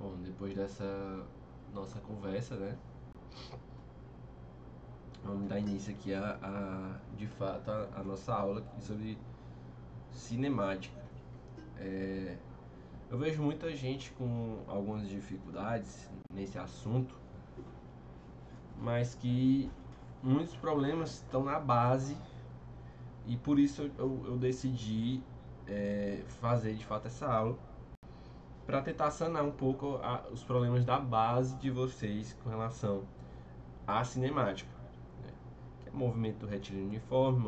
Bom, depois dessa nossa conversa, né? Vamos dar início aqui de fato, a nossa aula aqui sobre cinemática. Eu vejo muita gente com algumas dificuldades nesse assunto, mas que muitos problemas estão na base e por isso eu decidi fazer de fato essa aula para tentar sanar um pouco os problemas da base de vocês com relação à cinemática, né? Que é movimento retilíneo uniforme,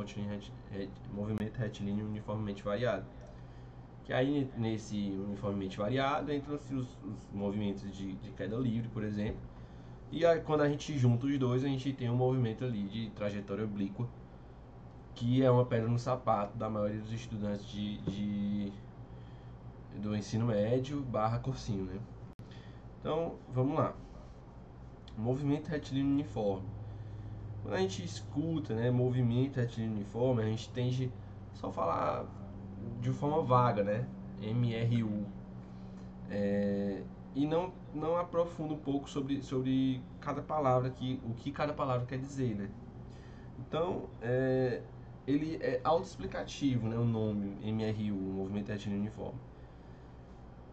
movimento retilíneo uniformemente variado. Que aí nesse uniformemente variado entram-se os movimentos de queda livre, por exemplo. E aí, quando a gente junta os dois, a gente tem um movimento ali de trajetória oblíqua, que é uma pedra no sapato da maioria dos estudantes do ensino médio barra cursinho, né? Então, vamos lá. Movimento retilíneo uniforme. Quando a gente escuta, né, movimento retilíneo uniforme, a gente tende só a falar de forma vaga, né? MRU. E não aprofunda um pouco sobre cada palavra, o que cada palavra quer dizer, né? Então, ele é autoexplicativo, né, o nome MRU, Movimento Retilíneo Uniforme.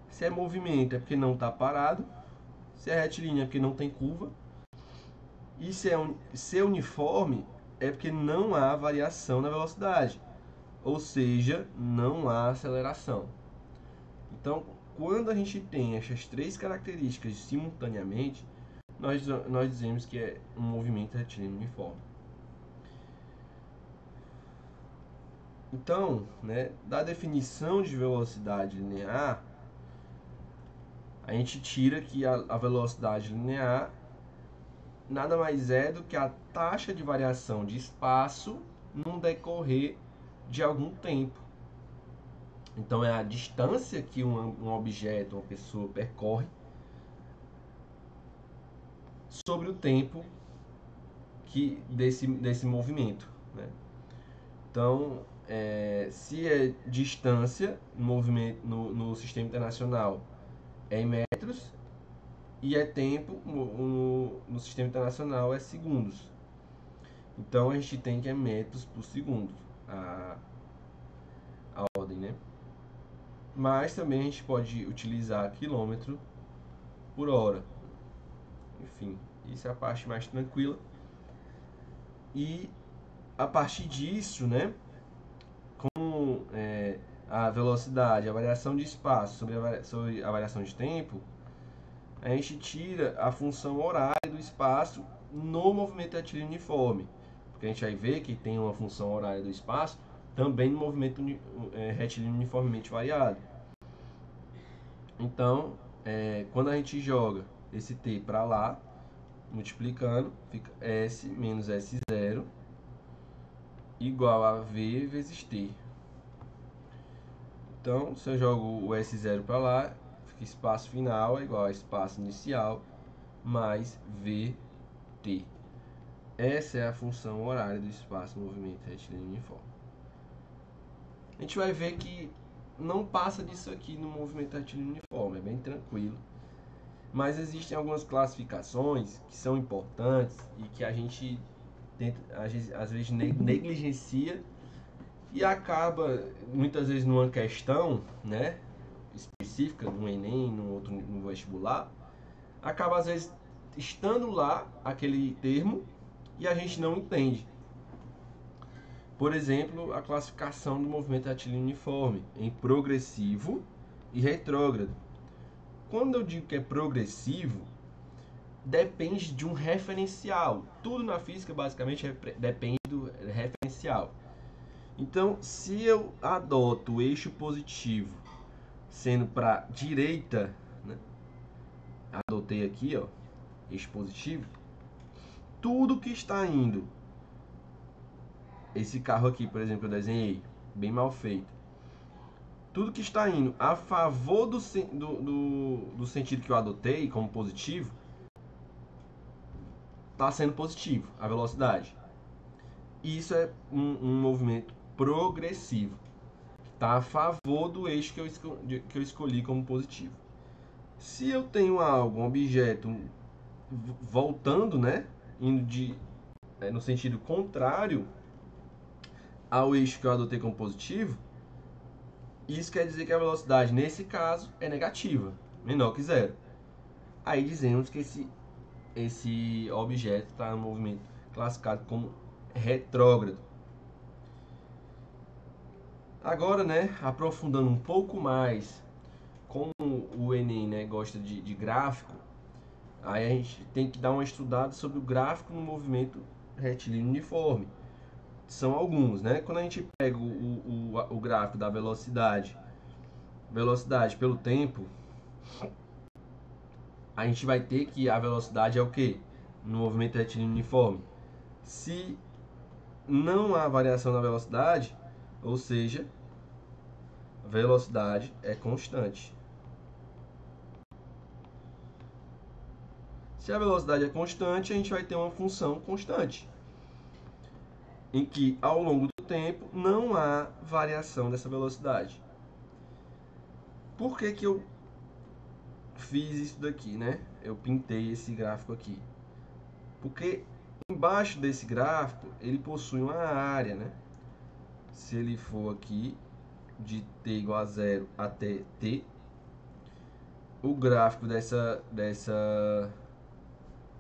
Se é movimento é porque não está parado, se é retilíneo é porque não tem curva, e se é uniforme é porque não há variação na velocidade, ou seja, não há aceleração. Então, quando a gente tem essas três características simultaneamente, nós dizemos que é um movimento retilíneo uniforme. Então, né, da definição de velocidade linear, a gente tira que a velocidade linear nada mais é do que a taxa de variação de espaço num decorrer de algum tempo. Então, é a distância que um objeto, uma pessoa percorre sobre o tempo desse movimento, né? Então, se é distância movimento no sistema internacional é em metros e é tempo no sistema internacional é segundos. Então a gente tem que é metros por segundo a ordem, né? Mas também a gente pode utilizar quilômetro por hora. Enfim, isso é a parte mais tranquila. E a partir disso, né? Com a velocidade, a variação de espaço sobre a variação de tempo, a gente tira a função horária do espaço no movimento retilíneo uniforme. Porque a gente vai ver que tem uma função horária do espaço também no movimento retilíneo uniformemente variado. Então, quando a gente joga esse t para lá, multiplicando, fica S menos S0 igual a V vezes t. Então, se eu jogo o S0 para lá, fica espaço final é igual a espaço inicial mais VT. Essa é a função horária do espaço movimento retilíneo uniforme. A gente vai ver que não passa disso aqui no movimento retilíneo uniforme, é bem tranquilo. Mas existem algumas classificações que são importantes e que a gente tenta, às vezes negligencia e acaba muitas vezes numa questão, né, específica, no Enem, no vestibular, acaba às vezes estando lá aquele termo e a gente não entende. Por exemplo, a classificação do movimento retilíneo uniforme em progressivo e retrógrado. Quando eu digo que é progressivo, depende de um referencial. Tudo na física basicamente depende do referencial. Então, se eu adoto o eixo positivo sendo para direita, né? Adotei aqui, ó, eixo positivo, tudo que está indo, esse carro aqui, por exemplo, eu desenhei, bem mal feito, tudo que está indo a favor do sentido que eu adotei como positivo, está sendo positivo, a velocidade. Isso é um movimento progressivo, está a favor do eixo que eu escolhi como positivo. Se eu tenho algo, um objeto voltando, né, indo no sentido contrário ao eixo que eu adotei como positivo, isso quer dizer que a velocidade, nesse caso, é negativa, menor que zero. Aí dizemos que esse objeto está no movimento classificado como retrógrado. Agora, né, aprofundando um pouco mais, como o Enem, né, gosta de gráfico, aí a gente tem que dar uma estudada sobre o gráfico no movimento retilíneo uniforme. São alguns, né? Quando a gente pega o gráfico da velocidade pelo tempo, a gente vai ter que a velocidade é o quê? No movimento retilíneo uniforme. Se não há variação na velocidade, ou seja, a velocidade é constante. Se a velocidade é constante, a gente vai ter uma função constante, em que ao longo do tempo não há variação dessa velocidade. Por que eu fiz isso daqui, né? Eu pintei esse gráfico aqui. Porque embaixo desse gráfico, ele possui uma área, né? Se ele for aqui de t igual a 0 até t, o gráfico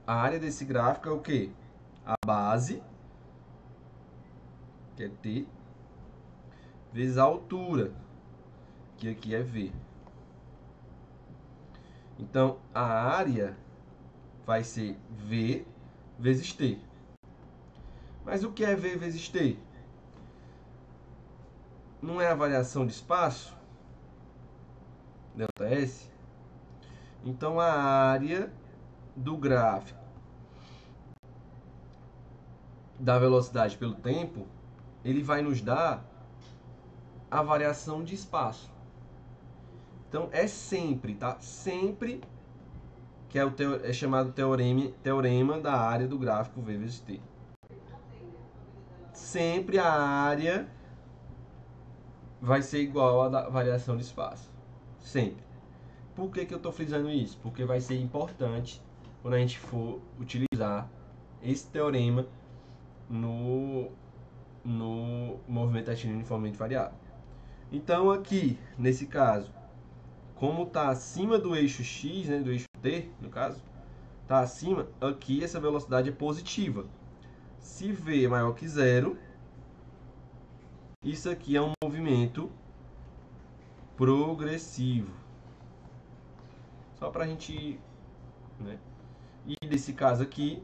a área desse gráfico é o quê? A base, que é t, vezes a altura, que aqui é v. Então, a área vai ser v vezes t. Mas o que é v vezes t? Não é a variação de espaço? ΔS? Então, a área do gráfico da velocidade pelo tempo, ele vai nos dar a variação de espaço. Então, é sempre, tá? Sempre que é chamado teorema da área do gráfico V vezes T. Sempre a área vai ser igual à variação de espaço. Sempre. Por que eu estou frisando isso? Porque vai ser importante quando a gente for utilizar esse teorema no movimento retilíneo uniformemente variável. Então aqui, nesse caso, como está acima do eixo x, né, do eixo t, no caso, está acima, aqui essa velocidade é positiva. Se v é maior que zero, isso aqui é um movimento progressivo. Só para a gente, né? E nesse caso aqui,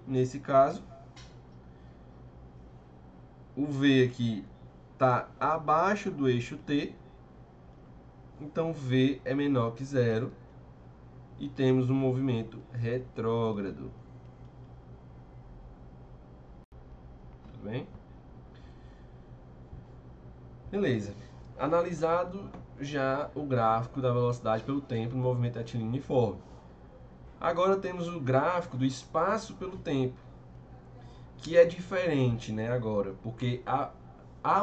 o v aqui está abaixo do eixo t, então v é menor que zero e temos um movimento retrógrado. Tudo bem? Beleza. Analisado já o gráfico da velocidade pelo tempo no movimento retilíneo uniforme. Agora temos o gráfico do espaço pelo tempo, que é diferente, né, agora, porque há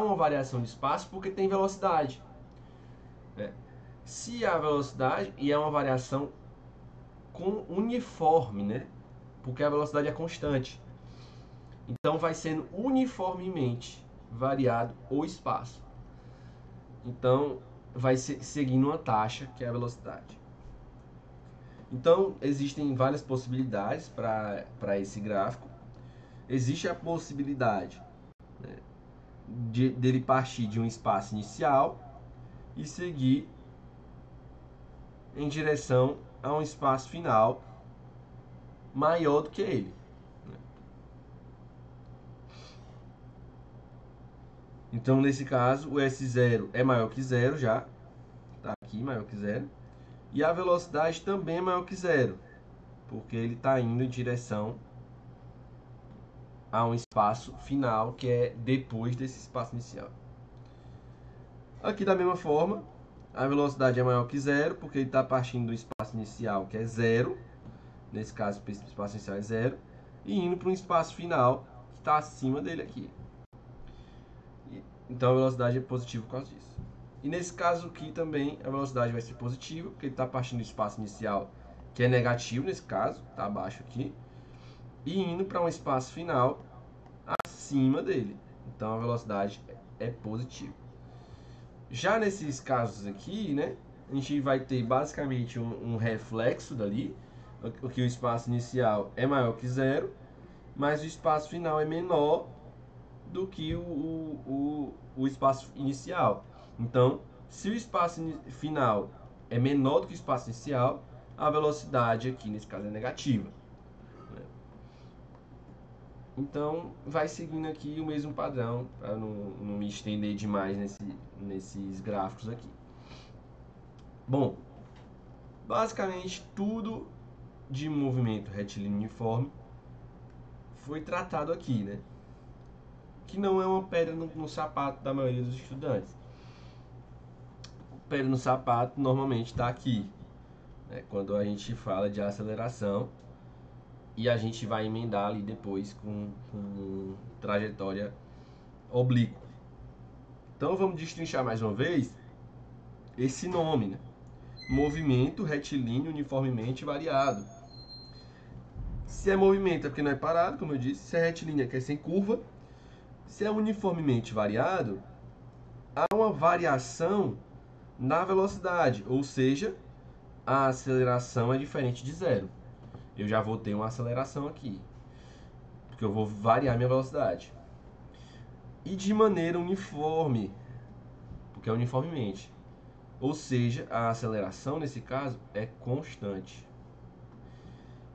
uma variação de espaço porque tem velocidade. Né? Se há velocidade e é uma variação uniforme, né, porque a velocidade é constante. Então vai sendo uniformemente variado o espaço. Então vai seguindo uma taxa, que é a velocidade. Então existem várias possibilidades para esse gráfico. Existe a possibilidade, né, dele partir de um espaço inicial e seguir em direção a um espaço final maior do que ele. Então, nesse caso, o S0 é maior que zero já. Está aqui, maior que zero. E a velocidade também é maior que zero, porque ele está indo em direção a um espaço final, que é depois desse espaço inicial. Aqui, da mesma forma, a velocidade é maior que zero, porque ele está partindo do espaço inicial, que é zero. Nesse caso, o espaço inicial é zero. E indo para um espaço final, que está acima dele aqui. Então, a velocidade é positiva por causa disso. E nesse caso aqui também a velocidade vai ser positiva, porque ele está partindo do espaço inicial, que é negativo nesse caso, está abaixo aqui, e indo para um espaço final acima dele. Então a velocidade é positiva. Já nesses casos aqui, né, a gente vai ter basicamente um reflexo dali, o que o espaço inicial é maior que zero, mas o espaço final é menor do que o espaço inicial. Então, se o espaço final é menor do que o espaço inicial, a velocidade aqui nesse caso é negativa. Então, vai seguindo aqui o mesmo padrão, para não me estender demais nesses gráficos aqui. Bom, basicamente tudo de movimento retilíneo uniforme foi tratado aqui, né? Que não é uma pedra no sapato da maioria dos estudantes. Pedra no sapato normalmente está aqui, né? Quando a gente fala de aceleração, e a gente vai emendar ali depois com trajetória oblíqua. Então vamos destrinchar mais uma vez esse nome, né? Movimento retilíneo uniformemente variado. Se é movimento é porque não é parado, como eu disse. Se é retilíneo é que é sem curva. Se é uniformemente variado, há uma variação na velocidade, ou seja, a aceleração é diferente de zero. Eu já vou ter uma aceleração aqui, porque eu vou variar minha velocidade. E de maneira uniforme, porque é uniformemente. Ou seja, a aceleração nesse caso é constante.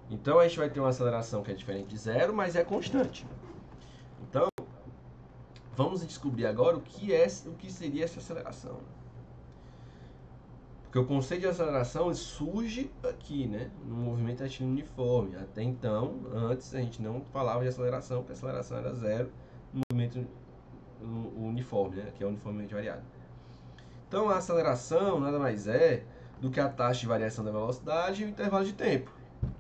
Então a gente vai ter uma aceleração que é diferente de zero, mas é constante. Então, vamos descobrir agora o que seria essa aceleração. Porque o conceito de aceleração surge aqui, né, no movimento retilíneo uniforme. Até então, antes a gente não falava de aceleração, porque a aceleração era zero no movimento uniforme, né, que é uniformemente variado. Então a aceleração nada mais é do que a taxa de variação da velocidade e o intervalo de tempo.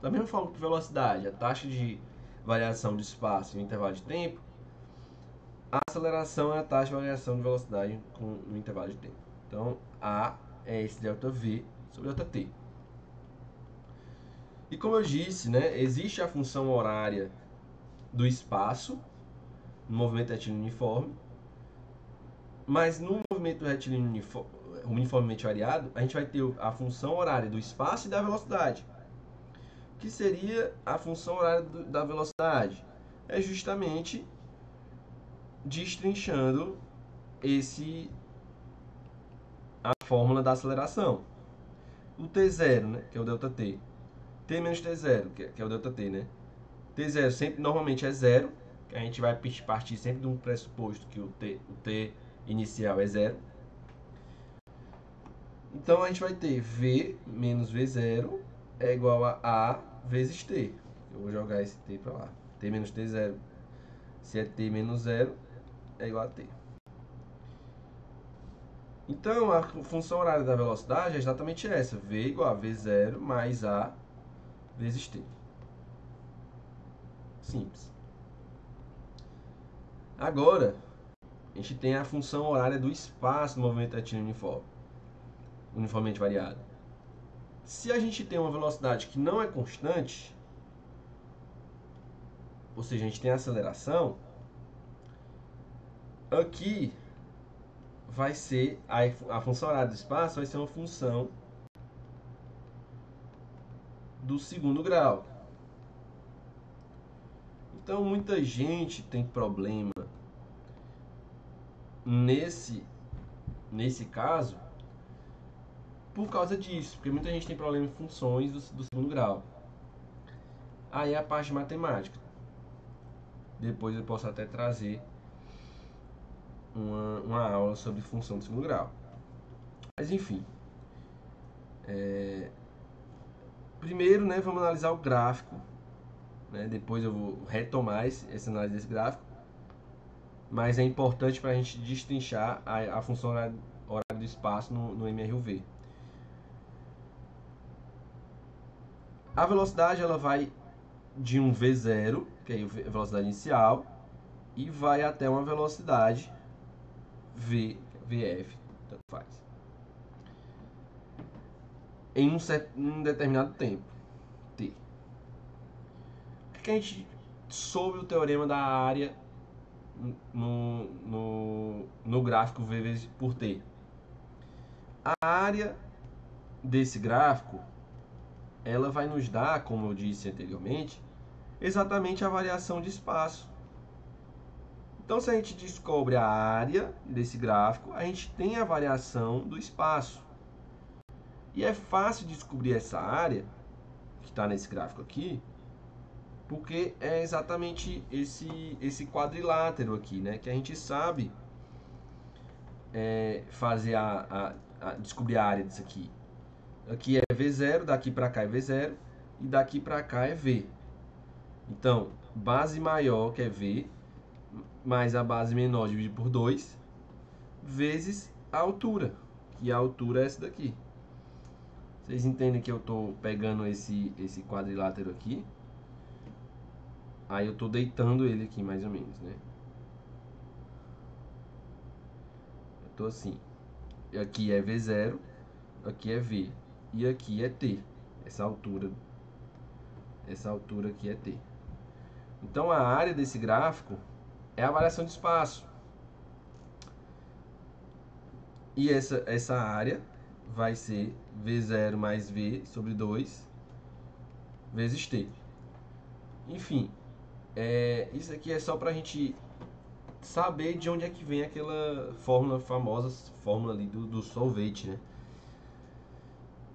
Da mesma forma que velocidade, a taxa de variação de espaço e o intervalo de tempo, a aceleração é a taxa de variação de velocidade no intervalo de tempo. Então A é esse ΔV sobre ΔT. E como eu disse, né, existe a função horária do espaço no movimento retilíneo uniforme, mas no movimento retilíneo uniformemente variado, a gente vai ter a função horária do espaço e da velocidade. O que seria a função horária da velocidade? É justamente destrinchando a fórmula da aceleração. O T0, né, que é o ΔT. T menos T0, que é o ΔT, né? T0 sempre normalmente é zero, que a gente vai partir sempre de um pressuposto que o T inicial é zero. Então a gente vai ter V menos V0 é igual a A vezes T. Eu vou jogar esse T para lá. T menos T0, se é T menos 0, é igual a T. Então a função horária da velocidade é exatamente essa. V igual a V0 mais A vezes T. Simples. Agora, a gente tem a função horária do espaço no movimento retilíneo uniformemente variado. Se a gente tem uma velocidade que não é constante, ou seja, a gente tem aceleração, aqui vai ser a função horária do espaço vai ser uma função do segundo grau. Então muita gente tem problema nesse caso por causa disso, porque muita gente tem problema em funções do segundo grau. Aí é a parte matemática. Depois eu posso até trazer uma aula sobre função do segundo grau. Mas enfim. Primeiro, né, vamos analisar o gráfico. Né? Depois eu vou retomar essa análise desse gráfico. Mas é importante para a gente destrinchar a função horária do espaço no MRUV. A velocidade ela vai de um V0, que é a velocidade inicial, e vai até uma velocidade VF, tanto faz. Em um determinado tempo, t. O que a gente soube o teorema da área no gráfico V vezes por t? A área desse gráfico, ela vai nos dar, como eu disse anteriormente, exatamente a variação de espaço. Então, se a gente descobre a área desse gráfico, a gente tem a variação do espaço. E é fácil descobrir essa área, que está nesse gráfico aqui, porque é exatamente esse quadrilátero aqui, né? Que a gente sabe fazer descobrir a área disso aqui. Aqui é V0, daqui para cá é V0, e daqui para cá é V. Então, base maior, que é V, mais a base menor dividido por 2, vezes a altura, que a altura é essa daqui. Vocês entendem que eu estou pegando esse quadrilátero aqui, aí eu estou deitando ele aqui mais ou menos, né? Eu estou assim, aqui é V0, aqui é V, e aqui é T, essa altura aqui é T. Então a área desse gráfico é a variação de espaço. E essa área vai ser V0 mais V sobre 2 vezes T. Enfim, isso aqui é só para a gente saber de onde é que vem aquela fórmula famosa, fórmula ali do solvente, né?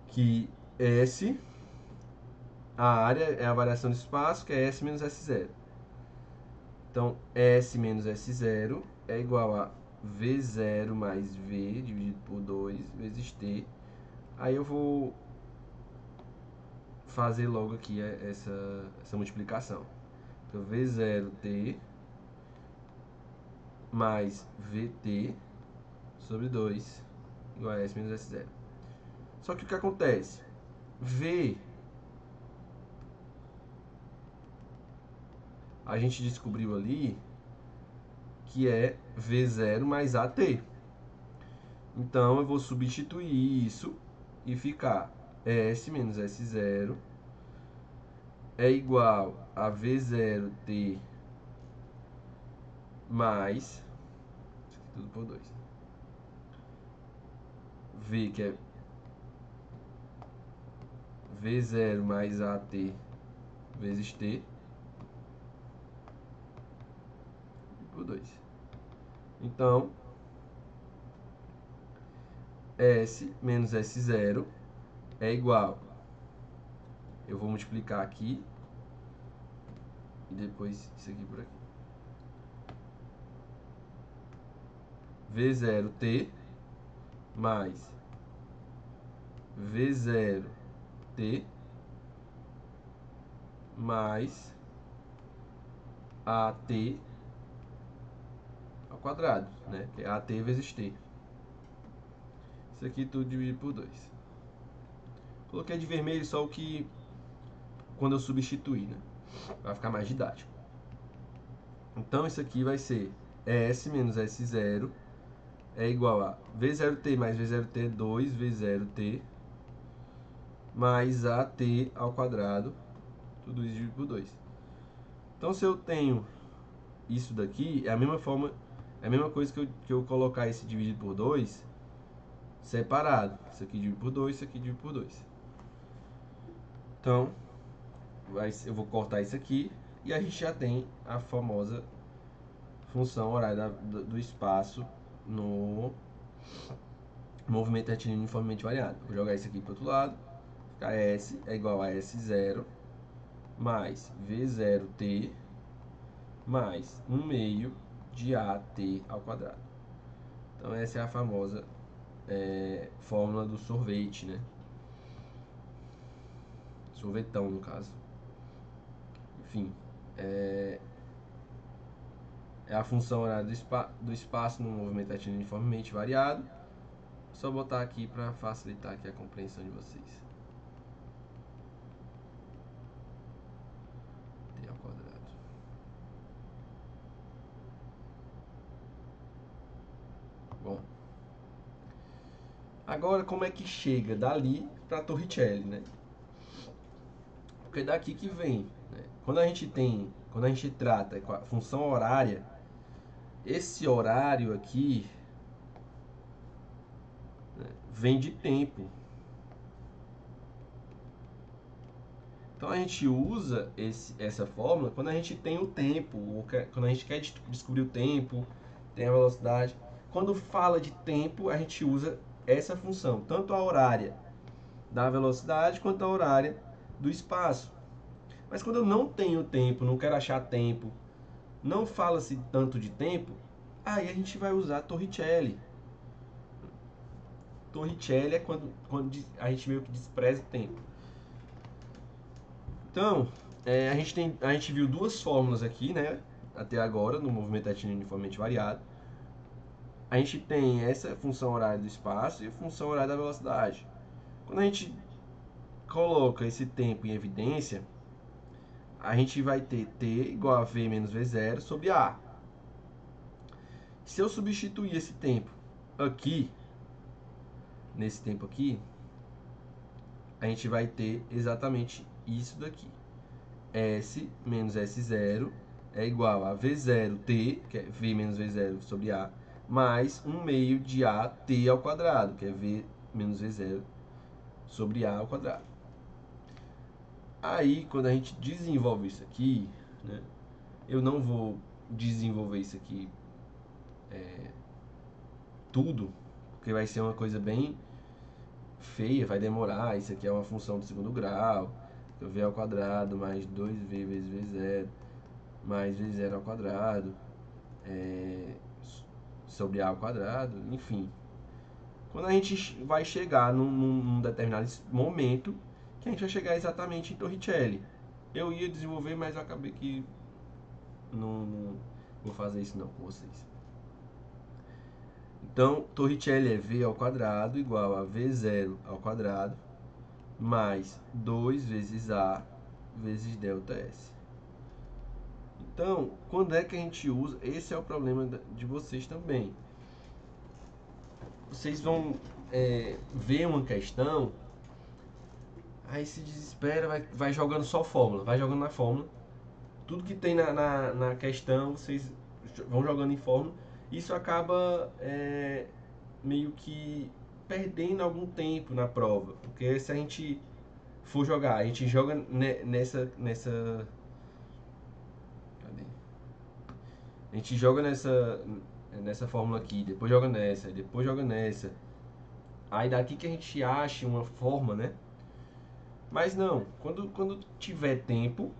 Que S, a área é a variação de espaço, que é S menos S0. Então, S menos S0 é igual a V0 mais V dividido por 2 vezes T. Aí eu vou fazer logo aqui essa multiplicação. Então, V0T mais VT sobre 2 igual a S menos S0. Só que o que acontece? V, a gente descobriu ali que é V0 mais AT. Então, eu vou substituir isso e ficar S menos S0 é igual a V0T mais, tudo por 2. V, que é V0 mais AT vezes T por 2. Então, S menos S0 é igual, eu vou multiplicar aqui e depois isso aqui por aqui. V0T mais V0T mais AT ao quadrado, né? Que é AT vezes T. Isso aqui tudo dividido por 2. Coloquei de vermelho só o que quando eu substituir, né? Vai ficar mais didático. Então isso aqui vai ser S menos S0 é igual a V0T mais V0T é 2 V0T mais AT ao quadrado, tudo isso dividido por 2. Então se eu tenho isso daqui, é a mesma forma, é a mesma coisa que eu colocar esse dividido por 2 separado. Isso aqui dividido por 2, isso aqui dividido por 2. Então, eu vou cortar isso aqui e a gente já tem a famosa função horária do espaço no movimento retilíneo uniformemente variado. Vou jogar isso aqui para o outro lado. Fica S é igual a S0 mais V0T mais 1 meio de AT ao quadrado. Então essa é a famosa fórmula do sorvete, né? Sorvetão, no caso. Enfim, é a função horária do espaço no movimento retilíneo uniformemente variado. Só botar aqui para facilitar aqui a compreensão de vocês. T ao quadrado. Bom, Agora, como é que chega dali para Torricelli, né? Porque é daqui que vem, né? Quando a gente trata com a função horária, esse horário aqui, né, vem de tempo. Então a gente usa essa fórmula quando a gente tem o tempo, ou quando a gente quer descobrir o tempo, tem a velocidade. Quando fala de tempo, a gente usa essa função, tanto a horária da velocidade quanto a horária do espaço. Mas quando eu não tenho tempo, não quero achar tempo, não fala-se tanto de tempo, aí a gente vai usar Torricelli. Torricelli é quando a gente meio que despreza o tempo. Então, a gente viu duas fórmulas aqui, né? Até agora, no movimento retilíneo uniformemente variado. A gente tem essa função horária do espaço e a função horária da velocidade. Quando a gente coloca esse tempo em evidência, a gente vai ter T igual a V menos V0 sobre A. Se eu substituir esse tempo aqui, nesse tempo aqui, a gente vai ter exatamente isso daqui. S menos S0 é igual a V0T, que é V menos V0 sobre A, mais 1 meio de AT ao quadrado, que é V menos V0 sobre A ao quadrado. Aí, quando a gente desenvolve isso aqui, né, eu não vou desenvolver isso aqui tudo, porque vai ser uma coisa bem feia, vai demorar. Isso aqui é uma função do segundo grau, V ao quadrado mais 2V vezes V0 mais V0 ao quadrado sobre A ao quadrado, enfim. Quando a gente vai chegar num determinado momento, que a gente vai chegar exatamente em Torricelli. Eu ia desenvolver, mas eu acabei que não vou fazer isso não com vocês. Então, Torricelli é V ao quadrado igual a V0 ao quadrado mais 2 vezes A vezes ΔS. Então, quando é que a gente usa? Esse é o problema de vocês também. Vocês vão ver uma questão, aí se desespera, vai jogando só fórmula, vai jogando na fórmula. Tudo que tem na questão, vocês vão jogando em fórmula. Isso acaba meio que perdendo algum tempo na prova. Porque se a gente for jogar, a gente joga nessa cadê? A gente joga nessa fórmula aqui, depois joga nessa, depois joga nessa. Aí daqui que a gente acha uma forma, né? Mas não, quando tiver tempo,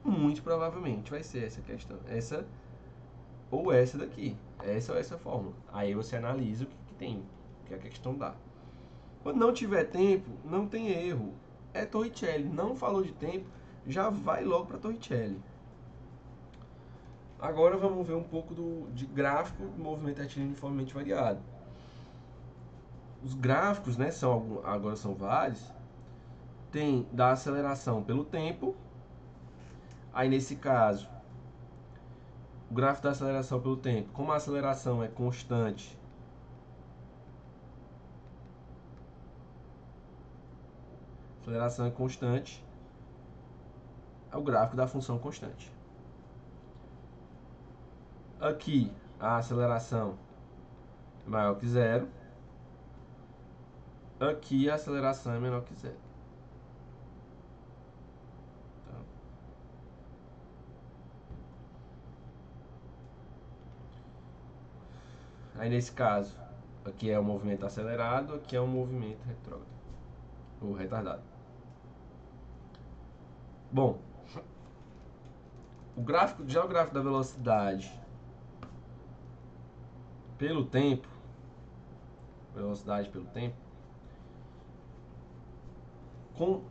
muito provavelmente vai ser essa questão, essa ou essa daqui, essa ou essa fórmula. Aí você analisa o que tem, o que a questão dá. Quando não tiver tempo, não tem erro. É Torricelli, não falou de tempo, já vai logo para Torricelli. Agora vamos ver um pouco de gráfico do movimento retilíneo uniformemente variado. Os gráficos, né, agora são vários. Tem da aceleração pelo tempo. Aí nesse caso, o gráfico da aceleração pelo tempo, como a aceleração é constante, é o gráfico da função constante. Aqui a aceleração é maior que zero. Aqui a aceleração é menor que zero. Tá? Aí nesse caso, aqui é um movimento acelerado, aqui é um movimento retrógrado ou retardado. Bom, o gráfico da velocidade pelo tempo,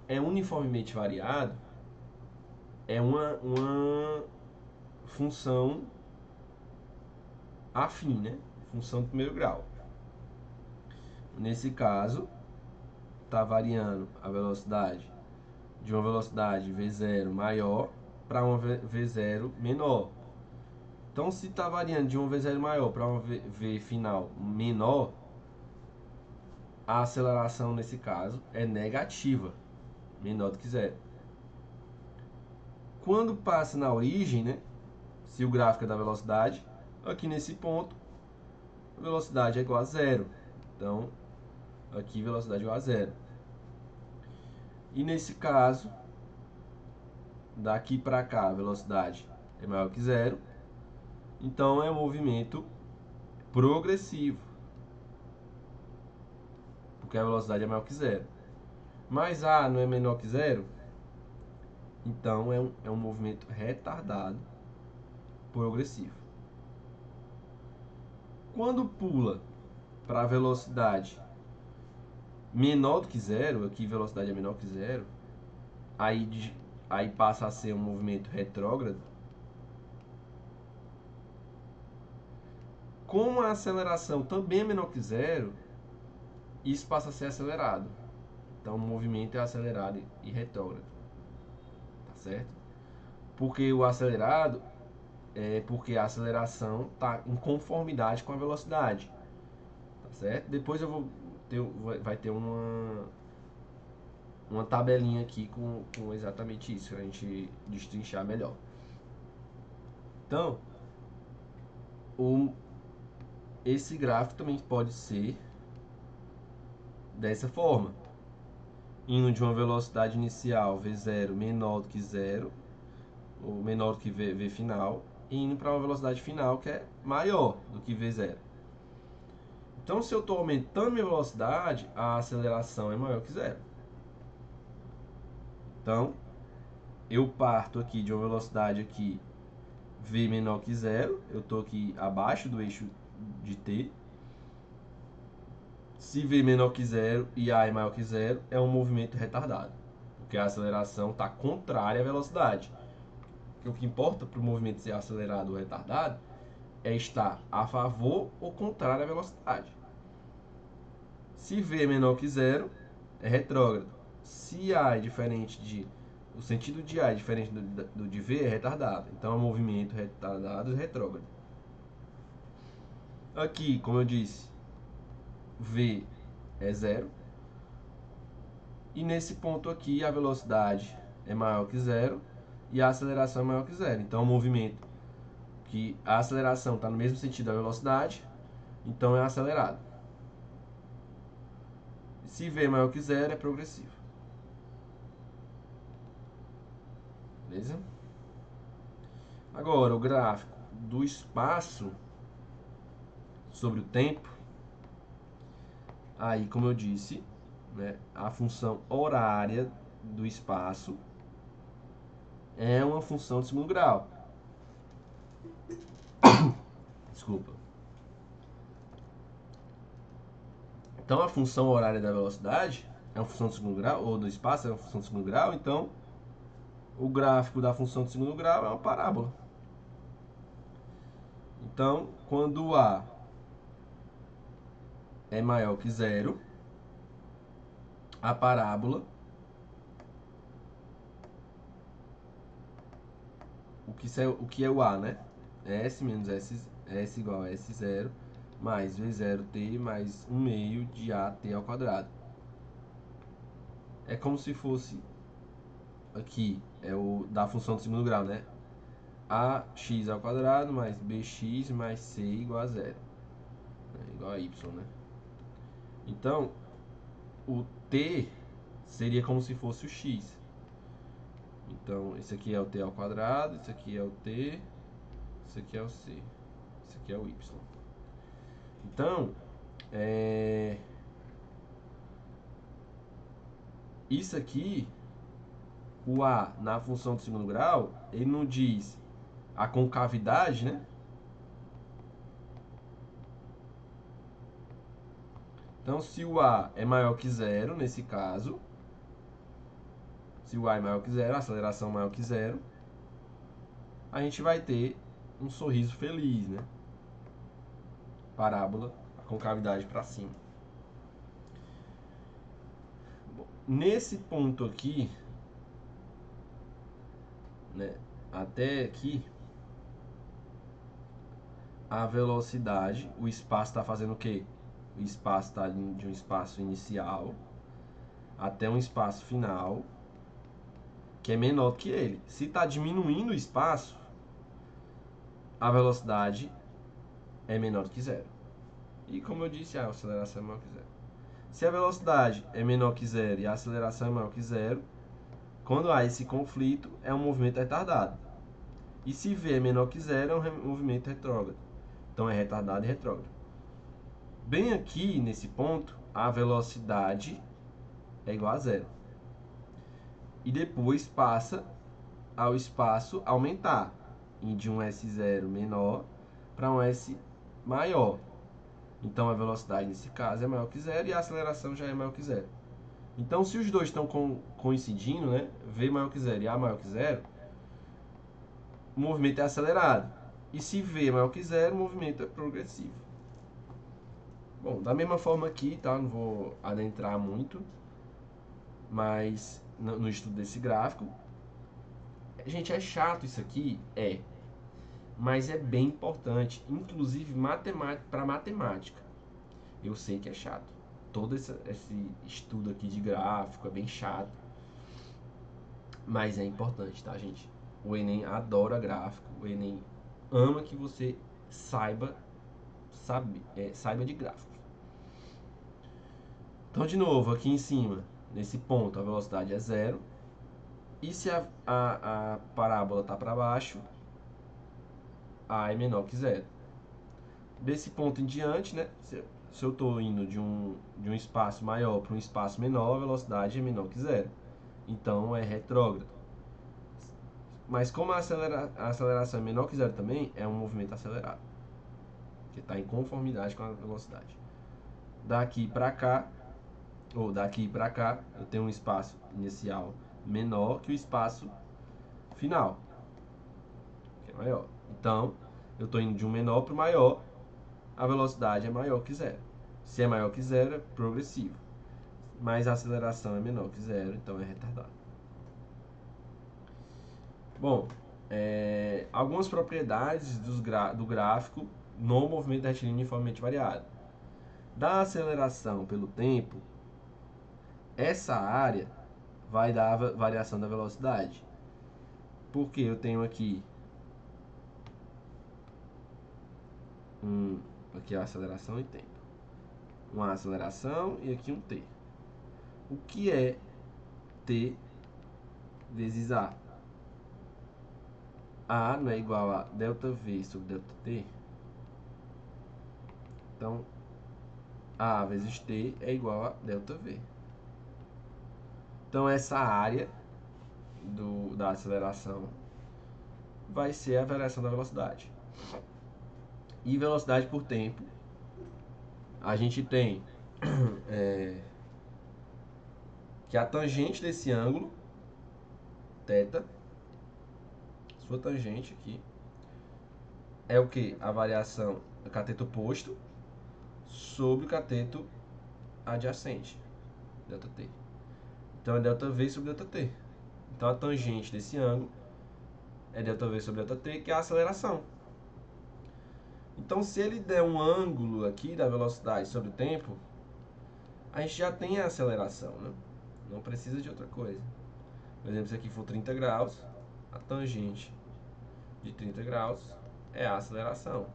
é uniformemente variado, é uma função afim, né? Função do primeiro grau. Nesse caso, está variando a velocidade de uma velocidade V0 maior para uma V0 menor. Então, se está variando de uma V0 maior para uma V final menor, a aceleração nesse caso é negativa, menor do que zero. Quando passa na origem, né, se o gráfico é da velocidade, aqui nesse ponto, a velocidade é igual a zero. Então, aqui velocidade é igual a zero. E nesse caso, daqui para cá, a velocidade é maior que zero. Então, é um movimento progressivo, porque a velocidade é maior que zero. Mas A não é menor que zero, então é um movimento retardado progressivo. Quando pula para a velocidade menor do que zero, aqui velocidade é menor que zero, aí passa a ser um movimento retrógrado. Como a aceleração também é menor que zero, isso passa a ser acelerado. Então o movimento é acelerado e retrógrado. Tá certo? Porque o acelerado é porque a aceleração está em conformidade com a velocidade. Tá certo? Depois vai ter uma tabelinha aqui com exatamente isso, pra gente destrinchar melhor. Então, esse gráfico também pode ser dessa forma, indo de uma velocidade inicial V0 menor do que zero, ou menor do que V final, e indo para uma velocidade final que é maior do que V0. Então, se eu estou aumentando minha velocidade, a aceleração é maior que zero. Então, eu parto aqui de uma velocidade aqui V menor que zero, eu estou aqui abaixo do eixo de T. Se V menor que zero e A é maior que zero, é um movimento retardado, porque a aceleração está contrária à velocidade. Porque o que importa para o movimento ser acelerado ou retardado é estar a favor ou contrário à velocidade. Se V é menor que zero, é retrógrado. Se A é diferente de... O sentido de A é diferente do de V, é retardado. Então é um movimento retardado e retrógrado. Aqui, como eu disse, V é zero. E nesse ponto aqui, a velocidade é maior que zero e a aceleração é maior que zero. Então, é um movimento que a aceleração está no mesmo sentido da velocidade, então é acelerado. Se V é maior que zero, é progressivo. Beleza? Agora, o gráfico do espaço sobre o tempo. Aí, como eu disse, né, a função horária do espaço é uma função de segundo grau. Desculpa. Então, a função horária da velocidade é uma função de segundo grau, ou do espaço é uma função de segundo grau. Então, o gráfico da função de segundo grau é uma parábola. Então, quando A é maior que zero, a parábola, o que é o A, né? S menos S igual a S0 mais V0t mais 1 meio de AT ao quadrado. É como se fosse, aqui, é o da função de segundo grau, né? AX ao quadrado mais BX mais C igual a zero. É igual a Y, né? Então, o T seria como se fosse o X. Então, esse aqui é o T ao quadrado, esse aqui é o T, esse aqui é o C, esse aqui é o Y. Então, isso aqui, o A na função de segundo grau, ele não diz a concavidade, né? Então, se o A é maior que zero, nesse caso, se o A é maior que zero, a aceleração é maior que zero, a gente vai ter um sorriso feliz, né? Parábola, a concavidade para cima. Bom, nesse ponto aqui, né, até aqui, a velocidade, o espaço está fazendo o quê? o espaço está de um espaço inicial até um espaço final que é menor do que ele. Se está diminuindo o espaço, a velocidade é menor do que zero. E como eu disse, a aceleração é maior que zero. Se a velocidade é menor que zero e a aceleração é maior que zero, quando há esse conflito, é um movimento retardado. E se v é menor que zero, é um movimento retrógrado. Então é retardado e retrógrado. Bem aqui, nesse ponto, a velocidade é igual a zero. E depois passa ao espaço aumentar, de um S0 menor para um S maior. Então a velocidade nesse caso é maior que zero e a aceleração já é maior que zero. Então se os dois estão coincidindo, né, V maior que zero e A maior que zero, o movimento é acelerado. E se V é maior que zero, o movimento é progressivo. Bom, da mesma forma aqui, tá? Não vou adentrar muito, mas no estudo desse gráfico. Gente, é chato isso aqui? É. Mas é bem importante, inclusive para matemática. Eu sei que é chato. Todo esse estudo aqui de gráfico é bem chato. Mas é importante, tá, gente? O Enem adora gráfico. O Enem ama que você saiba de gráficos. Então, de novo, aqui em cima, nesse ponto, a velocidade é zero. E se a parábola está para baixo, A é menor que zero. Desse ponto em diante, né? Se eu estou indo de um espaço maior para um espaço menor, a velocidade é menor que zero. Então é retrógrado. Mas como a aceleração é menor que zero também, é um movimento acelerado, que está em conformidade com a velocidade. Daqui para cá, ou daqui para cá, eu tenho um espaço inicial menor que o espaço final, que é maior. Então, eu estou indo de um menor para o maior, a velocidade é maior que zero. Se é maior que zero, é progressivo. Mas a aceleração é menor que zero, então é retardado. Bom, algumas propriedades do gráfico no movimento retilíneo uniformemente variado. Da aceleração pelo tempo, essa área vai dar a variação da velocidade. Porque eu tenho aqui aqui a aceleração e tempo. Uma aceleração e aqui um t. O que é t vezes a? A não é igual a ΔV sobre ΔT. Então, A vezes T é igual a ΔV. Então, essa área da aceleração vai ser a variação da velocidade. E velocidade por tempo, a gente tem que a tangente desse ângulo, θ, sua tangente aqui, é o que? A variação do cateto oposto sobre o cateto adjacente, ΔT. Então é ΔV sobre ΔT. Então a tangente desse ângulo é ΔV sobre ΔT, que é a aceleração. Então se ele der um ângulo aqui da velocidade sobre o tempo, a gente já tem a aceleração, né? Não precisa de outra coisa. Por exemplo, se aqui for 30 graus, a tangente de 30 graus é a aceleração.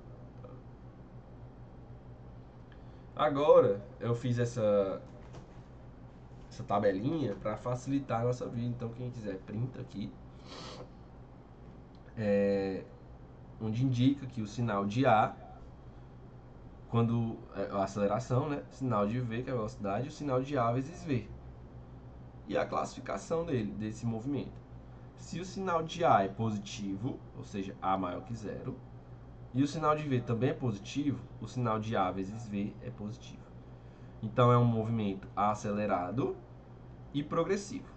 Agora, eu fiz essa tabelinha para facilitar a nossa vida. Então, quem quiser, printa aqui. Onde indica que o sinal de A, quando a aceleração, né? Sinal de V, que é a velocidade, e o sinal de A vezes V. E a classificação desse movimento. Se o sinal de A é positivo, ou seja, A maior que zero, e o sinal de V também é positivo, o sinal de A vezes V é positivo. Então é um movimento acelerado e progressivo.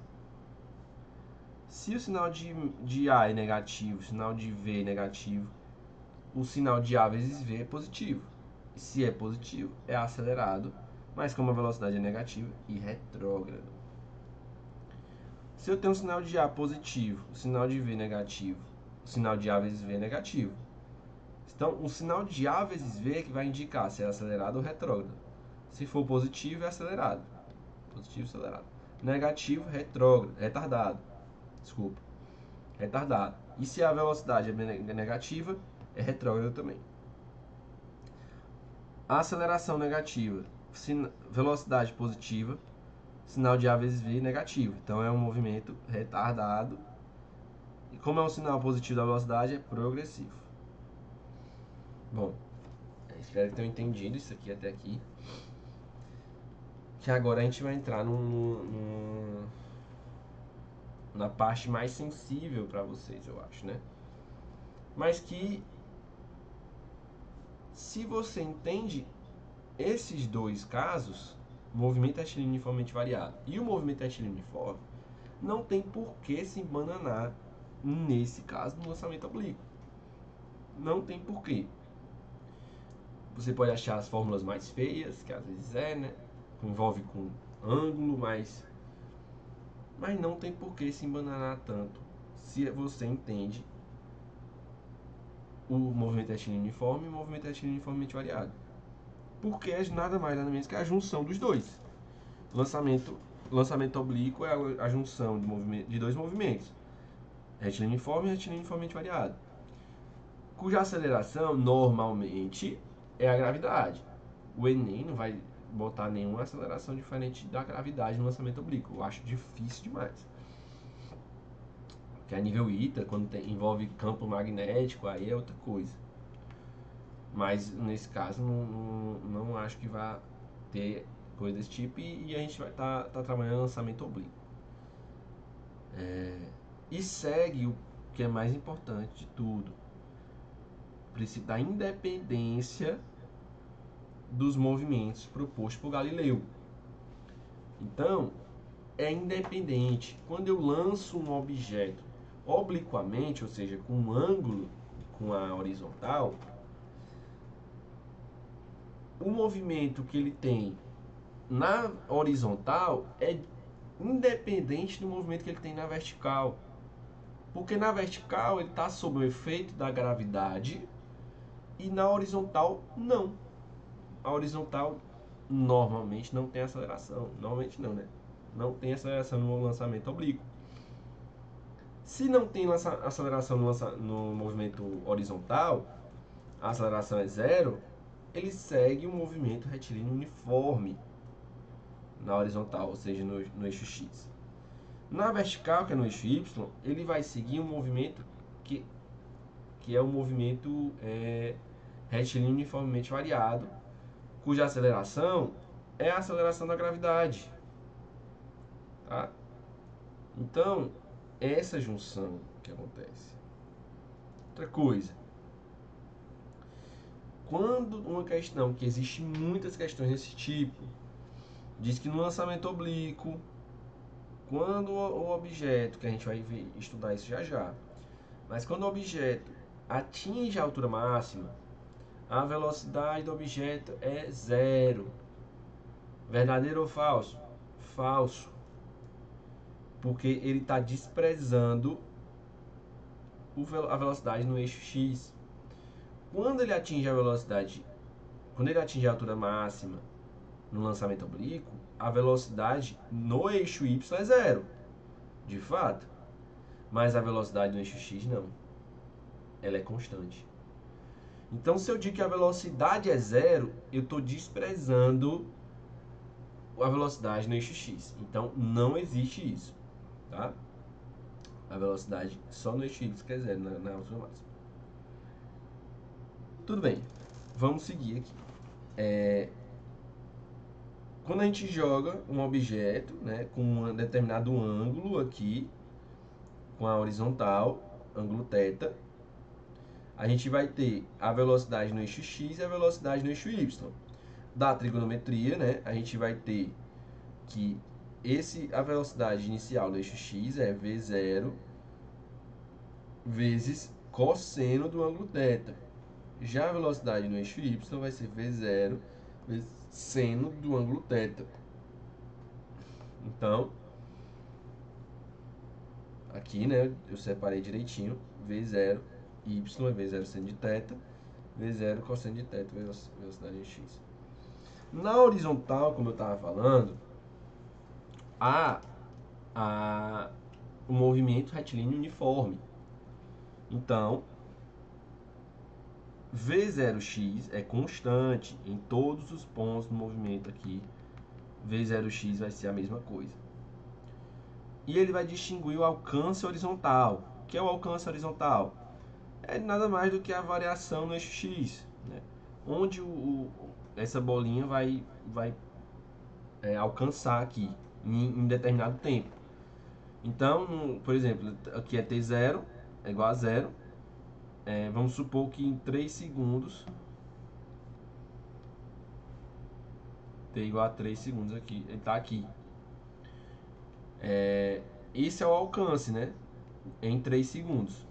Se o sinal de A é negativo, o sinal de V é negativo, o sinal de A vezes V é positivo. Se é positivo, é acelerado, mas como a velocidade é negativa, e retrógrado. Se eu tenho um sinal de A positivo, o sinal de V negativo, o sinal de A vezes V é negativo. Então, o sinal de A vezes V é que vai indicar se é acelerado ou retrógrado. Se for positivo, é acelerado. Positivo, acelerado. Negativo, retrógrado, retardado. Desculpa, retardado. E se a velocidade é negativa, é retrógrado também. Aceleração negativa, velocidade positiva, sinal de A vezes V negativo. Então é um movimento retardado. E como é um sinal positivo da velocidade, é progressivo. Bom, espero que tenham entendido isso aqui até aqui. Que agora a gente vai entrar na parte mais sensível para vocês, eu acho, né? Mas que, se você entende esses dois casos, o movimento retilíneo uniformemente variado e o movimento retilíneo uniforme, não tem por que se embananar nesse caso no lançamento oblíquo. Não tem porquê. Você pode achar as fórmulas mais feias, que às vezes né? Envolve com ângulo, mas não tem por que se embananar tanto se você entende o movimento retilíneo uniforme e o movimento retilíneo uniformemente variado. Porque é nada mais nada menos que a junção dos dois. Lançamento oblíquo é a junção de dois movimentos, retilíneo uniforme e retilíneo uniformemente variado, cuja aceleração normalmente é a gravidade. O Enem não vai botar nenhuma aceleração diferente da gravidade no lançamento oblíquo. Eu acho difícil demais. Que a nível ITA, quando envolve campo magnético, aí é outra coisa. Mas nesse caso não acho que vai ter coisa desse tipo, e a gente vai estar trabalhando lançamento oblíquo. E segue o que é mais importante de tudo, o princípio da independência dos movimentos propostos por Galileu. Então, é independente. Quando eu lanço um objeto obliquamente, ou seja, com um ângulo com a horizontal, o movimento que ele tem na horizontal é independente do movimento que ele tem na vertical. Porque na vertical ele está sob o efeito da gravidade e na horizontal não. A horizontal normalmente não tem aceleração. Normalmente não, né? Não tem aceleração no lançamento oblíquo. Se não tem aceleração no movimento horizontal, a aceleração é zero, ele segue um movimento retilíneo uniforme na horizontal, ou seja, no eixo X. Na vertical, que é no eixo Y, ele vai seguir um movimento que é um movimento retilíneo uniformemente variado, cuja aceleração é a aceleração da gravidade. Tá? Então, essa junção que acontece. Outra coisa, quando uma questão, que existe muitas questões desse tipo, diz que no lançamento oblíquo, quando o objeto, que a gente vai estudar isso já, mas quando o objeto atinge a altura máxima, a velocidade do objeto é zero. Verdadeiro ou falso? Falso. Porque ele está desprezando a velocidade no eixo X. Quando ele atinge a velocidade, quando ele atinge a altura máxima no lançamento oblíquo, a velocidade no eixo Y é zero, de fato. Mas a velocidade no eixo X não. Ela é constante. Então, se eu digo que a velocidade é zero, eu estou desprezando a velocidade no eixo X. Então, não existe isso, tá? A velocidade só no eixo Y que é zero, na altura máxima. Tudo bem, vamos seguir aqui. Quando a gente joga um objeto, né, com um determinado ângulo aqui, com a horizontal, ângulo θ, a gente vai ter a velocidade no eixo X e a velocidade no eixo Y. Da trigonometria, né, a gente vai ter que a velocidade inicial do eixo X é V0 vezes cosseno do ângulo θ. Já a velocidade no eixo Y vai ser V0 vezes seno do ângulo θ. Então, aqui, né, eu separei direitinho. V0, Y é V0 seno de θ, V0 cosseno de θ, velocidade em X. Na horizontal, como eu estava falando, o movimento retilíneo uniforme. Então, V0x é constante em todos os pontos do movimento aqui. V0x vai ser a mesma coisa. E ele vai distinguir o alcance horizontal. O que é o alcance horizontal? É nada mais do que a variação no eixo x, né? Onde essa bolinha vai alcançar aqui em determinado tempo. Então, por exemplo, aqui é t0 é igual a 0. Vamos supor que em 3 segundos t igual a 3 segundos aqui, ele está aqui. Esse é o alcance, né? Em 3 segundos.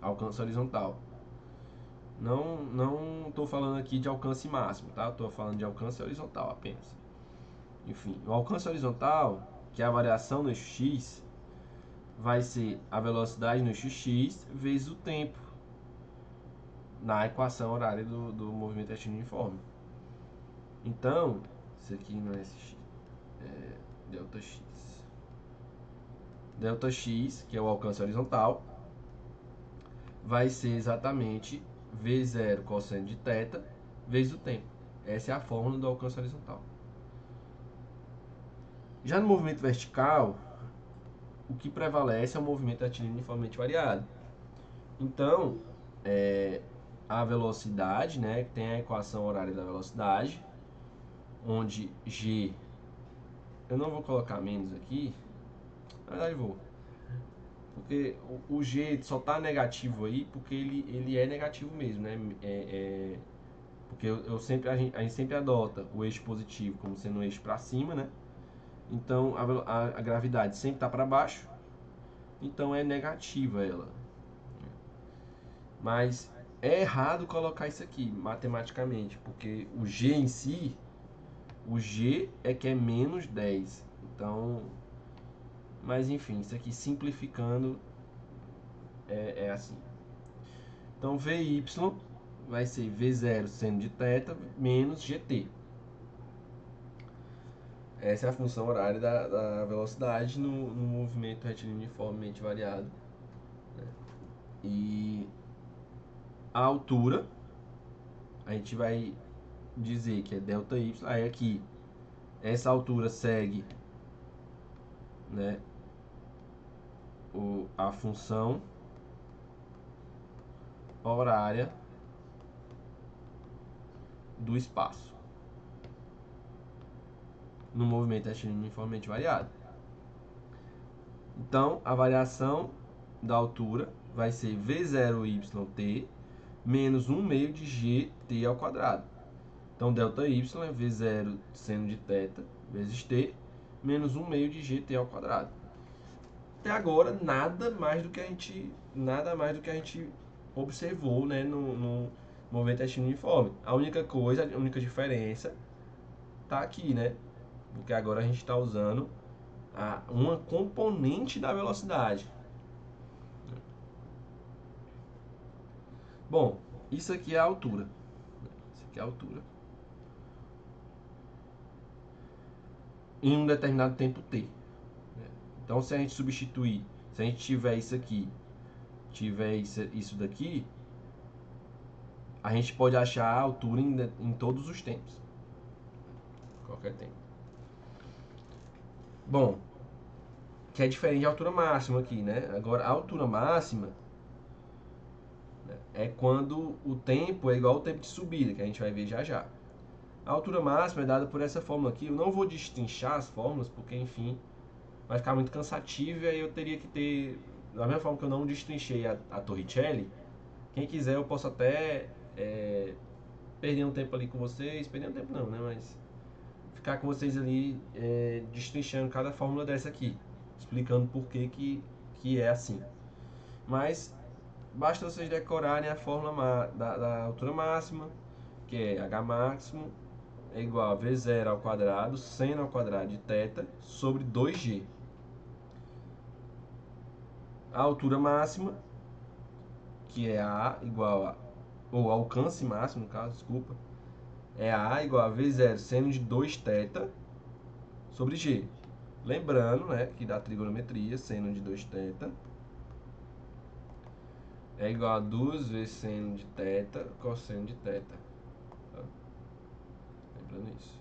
Alcance horizontal. Não estou falando aqui de alcance máximo, tá? Estou falando de alcance horizontal apenas. Enfim, o alcance horizontal, que é a variação no eixo x, vai ser a velocidade no eixo x vezes o tempo na equação horária do movimento retilíneo uniforme. Então, isso aqui não é x, é delta x. Delta x, que é o alcance horizontal, vai ser exatamente V0 cosseno de θ vezes o tempo. Essa é a fórmula do alcance horizontal. Já no movimento vertical, o que prevalece é o movimento retilíneo uniformemente variado. Então, a velocidade, né, tem a equação horária da velocidade, onde g, eu não vou colocar menos aqui, na verdade vou, porque o g só está negativo aí porque ele é negativo mesmo, né? Porque a gente sempre adota o eixo positivo como sendo um eixo para cima, né? Então a gravidade sempre está para baixo, então é negativa ela. Mas é errado colocar isso aqui matematicamente, porque o g em si, o g é que é menos 10. Então, mas enfim, isso aqui simplificando é assim. Então Vy vai ser V0 seno de θ menos GT. Essa é a função horária da velocidade no movimento retilíneo uniformemente variado. E a altura, a gente vai dizer que é ΔY. Aí aqui, essa altura segue, né, a função horária do espaço no movimento retilíneo uniformemente variado. Então, a variação da altura vai ser V0YT menos 1 meio de GT ao quadrado. Então, ΔY é V0 seno de θ vezes T menos 1 meio de GT ao quadrado. Até agora, nada mais do que a gente observou, né, no movimento retilíneo uniforme. A única diferença está aqui, né? Porque agora a gente está usando uma componente da velocidade. Bom, isso aqui é a altura. Isso aqui é a altura. Em um determinado tempo t. Então, se a gente substituir, se a gente tiver isso aqui, tiver isso daqui, a gente pode achar a altura em todos os tempos. Qualquer tempo. Bom, que é diferente da altura máxima aqui, né? Agora, a altura máxima, né, é quando o tempo é igual ao tempo de subida, que a gente vai ver já já. A altura máxima é dada por essa fórmula aqui. Eu não vou destrinchar as fórmulas, porque, enfim, vai ficar muito cansativo e aí eu teria que ter... Da mesma forma que eu não destrinchei a Torricelli, quem quiser eu posso até perder um tempo ali com vocês. Perder um tempo não, né? Mas ficar com vocês ali destrinchando cada fórmula dessa aqui, explicando por que é assim. Mas basta vocês decorarem a fórmula da altura máxima, que é H máximo é igual a V0 ao quadrado, seno ao quadrado de θ sobre 2G. A altura máxima, que é A igual a, ou alcance máximo, no caso, desculpa, é A igual a V0 seno de 2θ sobre G. Lembrando, né, que da trigonometria, seno de 2θ é igual a 2 vezes seno de θ cosseno de θ. Tá? Lembrando isso.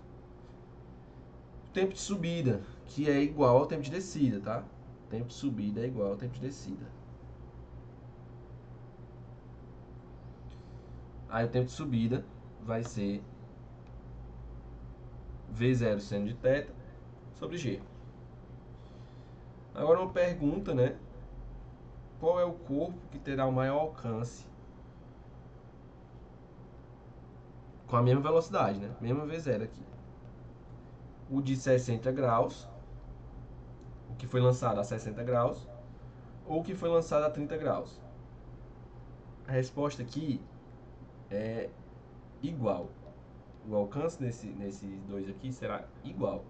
Tempo de subida, que é igual ao tempo de descida, tá? Tempo de subida é igual ao tempo de descida. Aí o tempo de subida vai ser V0 seno de θ sobre G. Agora uma pergunta, né? Qual é o corpo que terá o maior alcance com a mesma velocidade, né? Mesma V0 aqui. O de 60 graus, o que foi lançado a 60 graus, ou o que foi lançado a 30 graus. A resposta aqui é igual. O alcance nesses dois aqui será igual.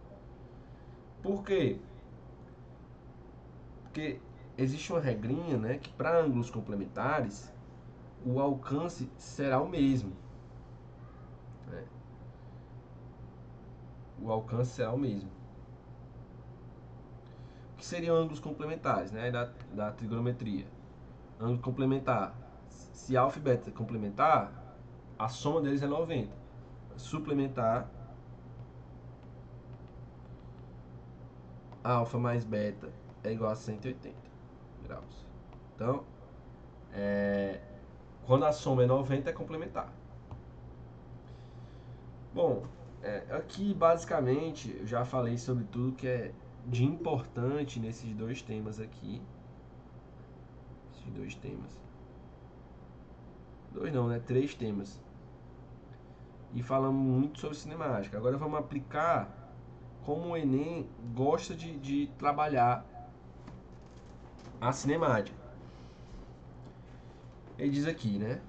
Por quê? Porque existe uma regrinha, né, que para ângulos complementares o alcance será o mesmo. Né? O alcance será o mesmo. O que seriam ângulos complementares, né, da trigonometria? Ângulo complementar. Se alfa e beta complementar, a soma deles é 90. Suplementar, alfa mais beta é igual a 180 graus. Então, quando a soma é 90, é complementar. Bom, aqui basicamente eu já falei sobre tudo que é de importante nesses dois temas aqui. Esses dois temas. Dois não, né? 3 temas. E falamos muito sobre cinemática. Agora vamos aplicar como o Enem gosta de trabalhar a cinemática. Ele diz aqui, né?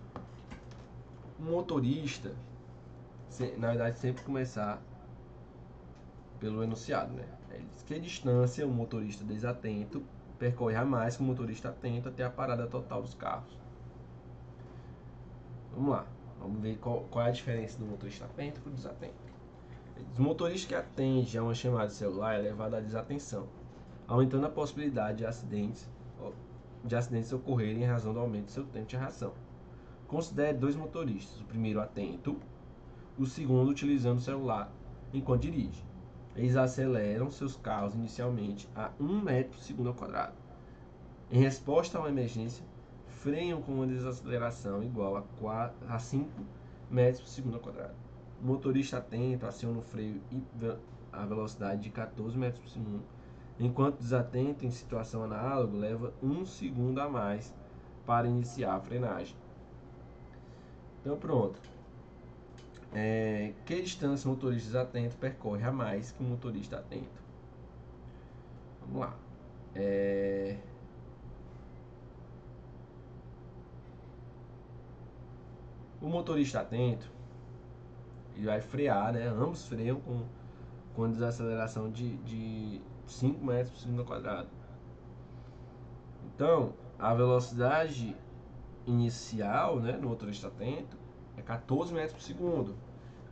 Um motorista, na verdade, sempre começar pelo enunciado, né? Ele diz que a distância o motorista desatento percorre a mais que o motorista atento até a parada total dos carros. Vamos lá, vamos ver qual é a diferença do motorista atento para o desatento. O motorista que atende a uma chamada de celular é levado à desatenção, aumentando a possibilidade de acidentes ocorrerem em razão do aumento do seu tempo de reação. Considere 2 motoristas, o primeiro atento, o segundo utilizando o celular enquanto dirige. Eles aceleram seus carros inicialmente a 1 metro por segundo ao quadrado. Em resposta a uma emergência, freiam com uma desaceleração igual a 5 metros por segundo ao quadrado. O motorista atento aciona o freio a velocidade de 14 metros por segundo, enquanto desatento em situação análoga leva 1 segundo a mais para iniciar a frenagem. Então pronto. Que distância o motorista desatento percorre a mais que o motorista atento? Vamos lá. O motorista atento, ele vai frear, né? Ambos freiam com desaceleração de 5 metros por segundo ao quadrado. Então, a velocidade inicial, né, no motorista atento é 14 metros por segundo.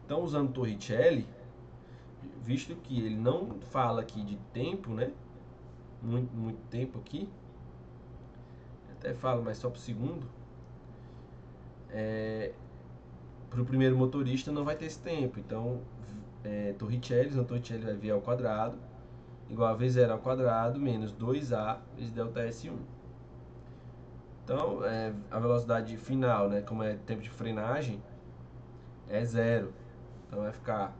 Então, usando Torricelli, visto que ele não fala aqui de tempo, né? Muito tempo aqui. Até fala, mas só por segundo. Para o primeiro motorista não vai ter esse tempo. Então, Torricelli vai V ao quadrado igual a V0 ao quadrado menos 2A vezes ΔS1. Então, a velocidade final, né, como é tempo de frenagem, é 0. Então, vai ficar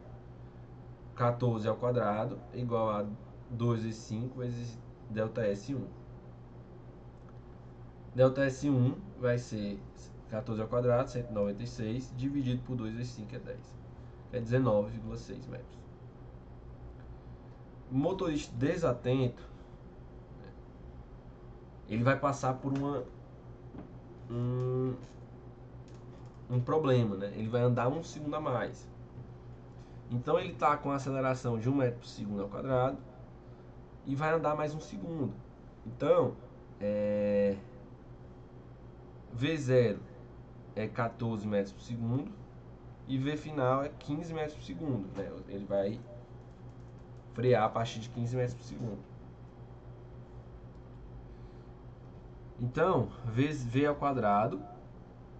14 ao quadrado igual a 2 vezes 5 vezes ΔS1. ΔS1 vai ser 14 ao quadrado, 196, dividido por 2 vezes 5 é 10. Que é 19,6 metros. O motorista desatento, ele vai passar por um problema, né? Ele vai andar 1 segundo a mais. Então ele está com a aceleração de 1 metro por segundo ao quadrado e vai andar mais 1 segundo. Então, V0 é 14 metros por segundo E V final é 15 metros por segundo, né? Ele vai frear a partir de 15 metros por segundo. Então, V ao quadrado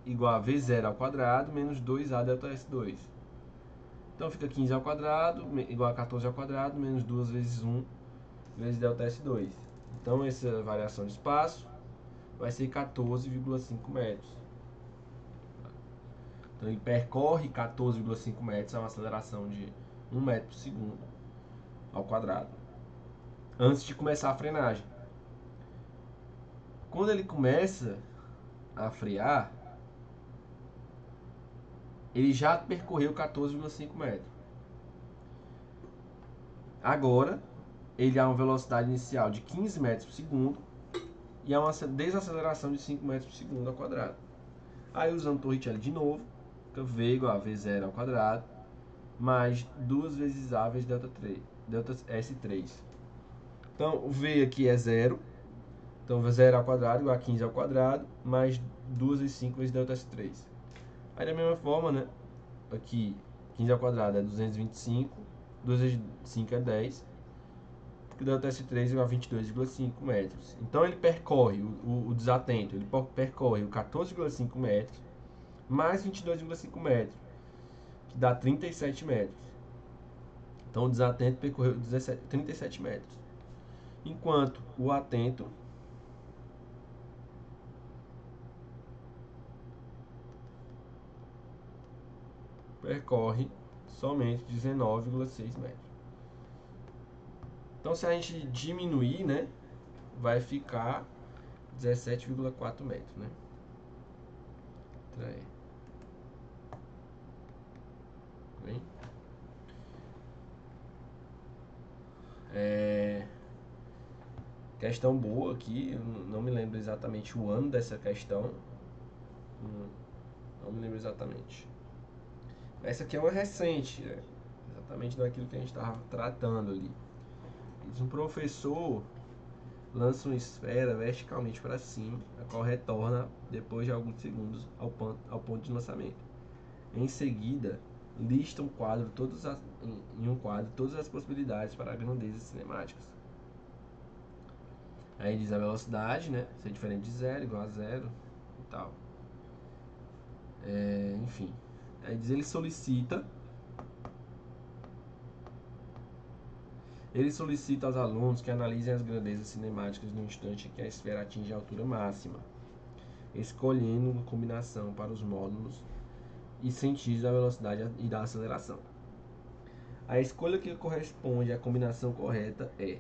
igual a V0 ao quadrado menos 2A delta S2. Então fica 15 ao quadrado igual a 14 ao quadrado menos 2 vezes 1 vezes delta S2. Então essa variação de espaço vai ser 14,5 metros. Então ele percorre 14,5 metros, é uma aceleração de 1 metro por segundo ao quadrado, antes de começar a frenagem. Quando ele começa a frear, ele já percorreu 14,5 metros. Agora, ele há uma velocidade inicial de 15 metros por segundo e há uma desaceleração de 5 metros por segundo ao quadrado. Aí, usando Torricelli de novo, fica V igual a V0 ao quadrado mais 2 vezes A vezes delta S3. Então, o V aqui é 0. Então, V0 ao quadrado igual a 15 ao quadrado mais 2 vezes 5 vezes delta S3. Aí, da mesma forma, né? Aqui, 15 ao quadrado é 225. 2 vezes 5 é 10. Porque o delta S3 é igual a 22,5 metros. Então, ele percorre, o desatento, ele percorre o 14,5 metros mais 22,5 metros, que dá 37 metros. Então, o desatento percorreu 37 metros. Enquanto o atento percorre somente 19,6 metros. Então, se a gente diminuir, né, vai ficar 17,4 metros, né? Bem? Questão boa aqui, eu não me lembro exatamente o ano dessa questão. Não me lembro exatamente. Essa aqui é uma recente, né? Exatamente daquilo que a gente estava tratando ali. Diz: um professor lança uma esfera verticalmente para cima, a qual retorna depois de alguns segundos ao ponto de lançamento. Em seguida, lista em um quadro todas as possibilidades para grandezas cinemáticas. Aí diz a velocidade, né? Ser diferente de 0, igual a 0 e tal. Enfim. Aí diz: ele solicita aos alunos que analisem as grandezas cinemáticas no instante em que a esfera atinge a altura máxima, escolhendo uma combinação para os módulos e sentidos da velocidade e da aceleração. A escolha que corresponde à combinação correta é...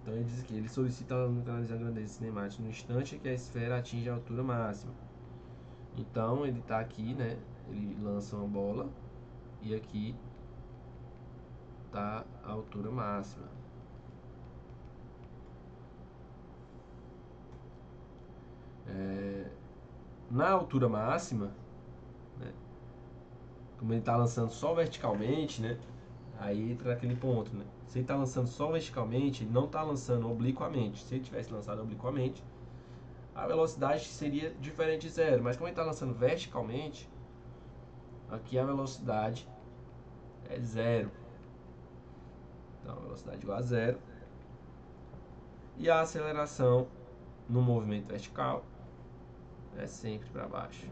Então ele diz que ele solicita ao aluno que analisar a grandeza cinemática no instante em que a esfera atinge a altura máxima. Então ele está aqui, né? Ele lança uma bola e aqui está a altura máxima. Na altura máxima, né, como ele está lançando só verticalmente, né, aí entra naquele ponto, né? Se ele está lançando só verticalmente, ele não está lançando obliquamente. Se ele tivesse lançado obliquamente, a velocidade seria diferente de 0. Mas como ele está lançando verticalmente, aqui a velocidade é 0. Então a velocidade igual a 0. E a aceleração no movimento vertical é sempre para baixo,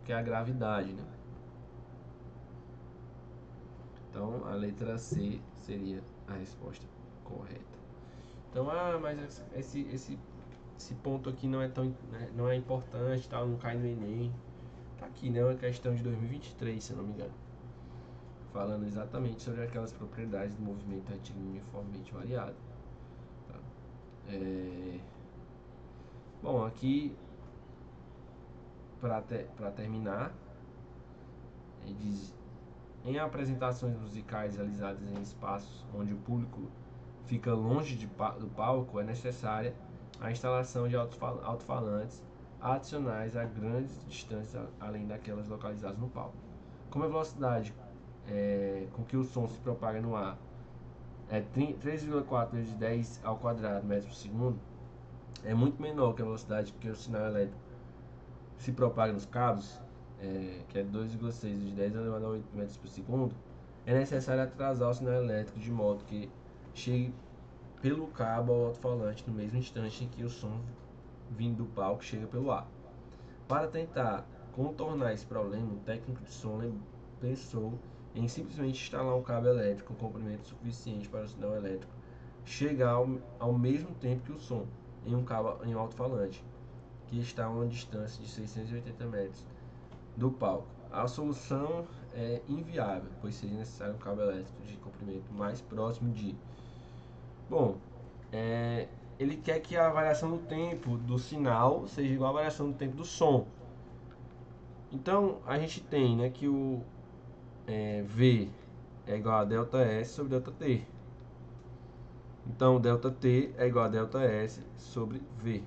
que é a gravidade, né? Então a letra C seria a resposta correta. Então, mas esse ponto aqui não é tão, né, não é importante, tal, não cai no Enem. Tá aqui, né? Uma questão de 2023, se eu não me engano, falando exatamente sobre aquelas propriedades do movimento retilíneo uniformemente variado. Tá? Bom, aqui para terminar, ele diz: em apresentações musicais realizadas em espaços onde o público fica longe do palco, é necessária a instalação de alto-falantes adicionais a grandes distâncias além daquelas localizadas no palco. Como a velocidade com que o som se propaga no ar é 3,4 vezes 10 ao quadrado metros por segundo, é muito menor que a velocidade que o sinal elétrico se propaga nos cabos. que é 2,6 de 10 elevado a 8 metros por segundo, é necessário atrasar o sinal elétrico de modo que chegue pelo cabo ao alto-falante no mesmo instante em que o som vindo do palco chega pelo ar. Para tentar contornar esse problema, o técnico de som pensou em simplesmente instalar um cabo elétrico com comprimento suficiente para o sinal elétrico chegar ao mesmo tempo que o som em um alto-falante, que está a uma distância de 680 metros do palco. A solução é inviável, pois seria necessário um cabo elétrico de comprimento mais próximo de... Bom, ele quer que a variação do tempo do sinal seja igual à variação do tempo do som. Então, a gente tem, né, que o V é igual a ΔS sobre ΔT. Então, ΔT é igual a ΔS sobre V.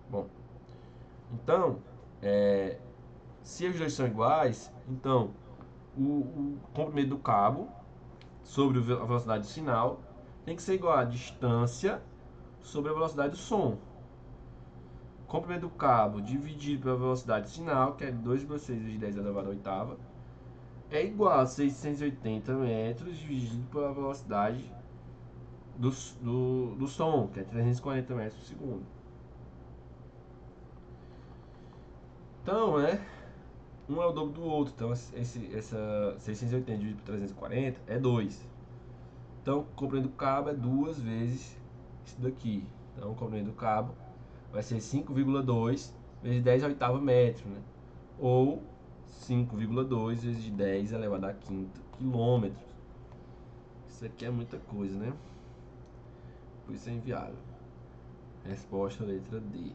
Bom, então, se os dois são iguais, então o comprimento do cabo sobre a velocidade do sinal tem que ser igual à distância sobre a velocidade do som. O comprimento do cabo dividido pela velocidade do sinal, que é 2,6 vezes 10 elevado a oitava, é igual a 680 metros dividido pela velocidade do som, que é 340 metros por segundo. Então, um é o dobro do outro. Então, essa 680 dividido por 340 é 2. Então, o comprimento do cabo é 2 vezes isso daqui. Então, o comprimento do cabo vai ser 5,2 vezes 10 a oitava metro, né? Ou 5,2 vezes 10 elevado a quinta quilômetros. Isso aqui é muita coisa, né? Por isso é inviável. Resposta letra D.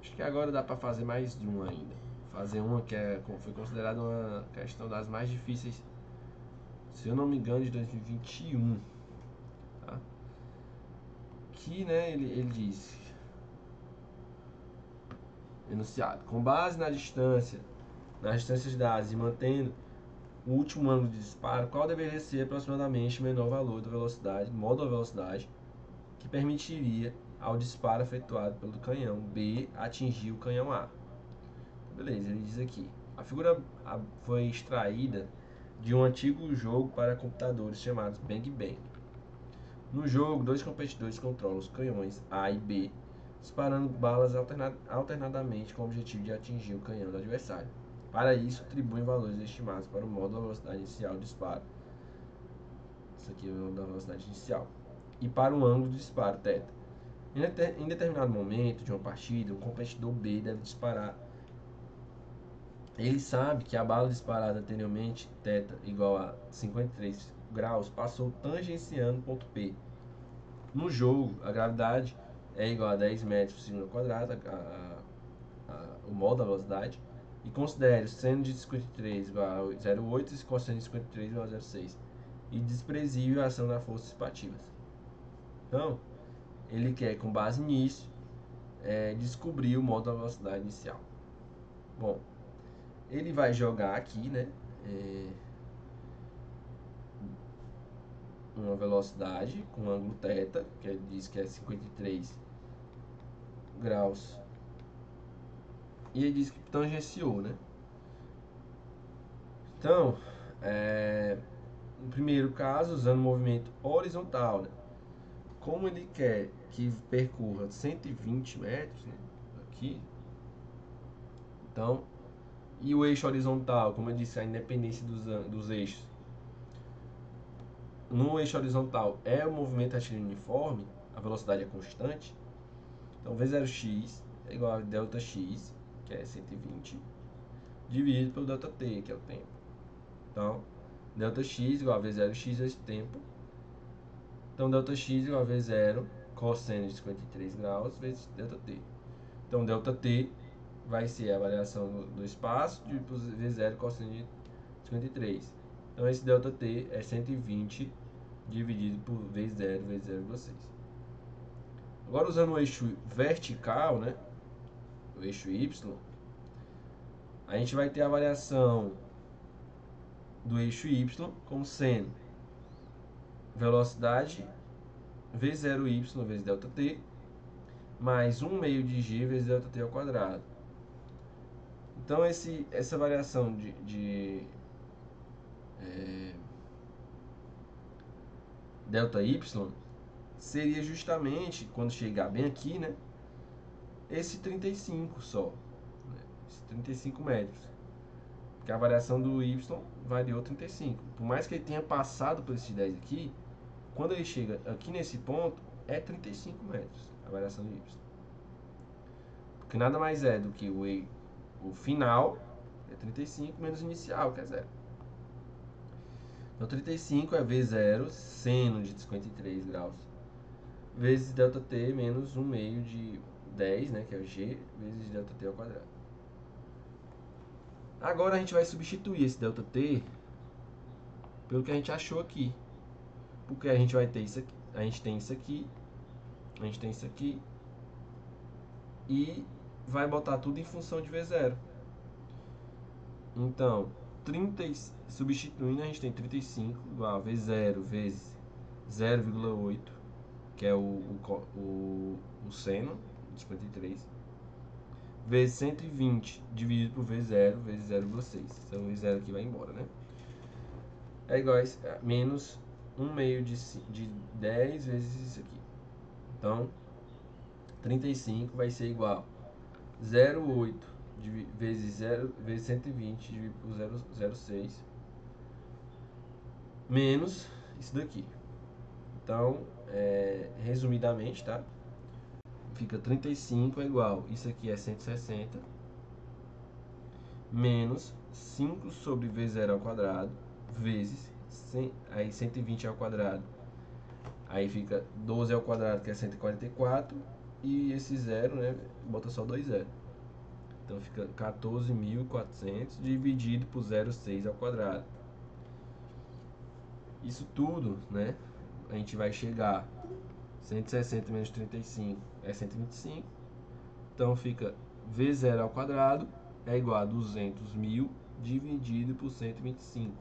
Acho que agora dá para fazer mais de uma ainda. Fazer uma que foi considerada uma questão das mais difíceis, se eu não me engano, de 2021. Tá? Que, né, ele diz: enunciado. Com base nas distâncias dadas e mantendo o último ângulo de disparo, qual deveria ser aproximadamente o menor valor da velocidade, modo da velocidade, que permitiria ao disparo efetuado pelo canhão B atingir o canhão A? Beleza, ele diz aqui: a figura foi extraída de um antigo jogo para computadores chamado Bang Bang. No jogo, dois competidores controlam os canhões A e B, disparando balas alternadamente com o objetivo de atingir o canhão do adversário. Para isso, atribuem valores estimados para o modo da velocidade inicial do disparo. Isso aqui é o modo da velocidade inicial. E para o ângulo de disparo, θ. Em determinado momento de uma partida, o competidor B deve disparar. Ele sabe que a bala disparada anteriormente, θ igual a 53 graus, passou tangenciando o ponto P. No jogo, a gravidade é igual a 10 metros por segundo ao quadrado, o modo da velocidade, e considere o seno de 53 igual a 0,8 e cosseno de 53 igual a 0,6, e desprezível a ação das forças espativas. Então, ele quer, com base nisso, descobrir o modo da velocidade inicial. Bom, ele vai jogar aqui, né, uma velocidade com ângulo θ, que ele diz que é 53 graus, e ele diz que tangenciou, né? Então, no primeiro caso, usando movimento horizontal, né? Como ele quer que percorra 120 metros, né, aqui, então, e o eixo horizontal, como eu disse, a independência dos eixos. No eixo horizontal é o movimento retilíneo uniforme, a velocidade é constante. Então, V0x é igual a ΔX, que é 120, dividido pelo ΔT, que é o tempo. Então, ΔX igual a V0x vezes tempo. Então, ΔX igual a V0 cosseno de 53 graus vezes ΔT. Então, ΔT vai ser a variação do espaço de V0 cosseno de 53. Então, esse ΔT é 120 dividido por V0 vezes 0,6. Agora, usando o eixo vertical, né, o eixo Y, a gente vai ter a variação do eixo Y com seno velocidade V0y vezes ΔT, mais 1 meio de g vezes ΔT ao quadrado. Então, essa variação de ΔY seria justamente, quando chegar bem aqui, né, esse 35 só, né, esse 35 metros. Porque a variação do y variou 35. Por mais que ele tenha passado por esses 10 aqui, quando ele chega aqui nesse ponto, é 35 metros a variação do y. Porque nada mais é do que o final, é 35, menos o inicial, que é 0. Então, 35 é V0, seno de 53 graus, vezes ΔT menos 1 meio de 10, né, que é o g, vezes ΔT ao quadrado. Agora a gente vai substituir esse ΔT pelo que a gente achou aqui. Porque a gente vai ter isso aqui, a gente tem isso aqui, a gente tem isso aqui, e vai botar tudo em função de V0. Então, substituindo, a gente tem 35 igual a V0 vezes 0,8, que é o seno de 53, vezes 120 dividido por V0 vezes 0,6. Então, o V0 aqui vai embora, né? É igual a menos 1 meio de 10 vezes isso aqui. Então, 35 vai ser igual a 0,8 vezes 120 dividido por 0,06 menos isso daqui. Então, resumidamente, tá? Fica 35 é igual, isso aqui é 160, menos 5 sobre V0 ao quadrado, vezes, aí 120 ao quadrado, aí fica 12 ao quadrado, que é 144, e esse zero, né, bota só 2 zeros. Então fica 14.400 dividido por 0,6 ao quadrado. Isso tudo, né, a gente vai chegar 160 menos 35 é 125. Então fica V0 ao quadrado é igual a 200.000 dividido por 125.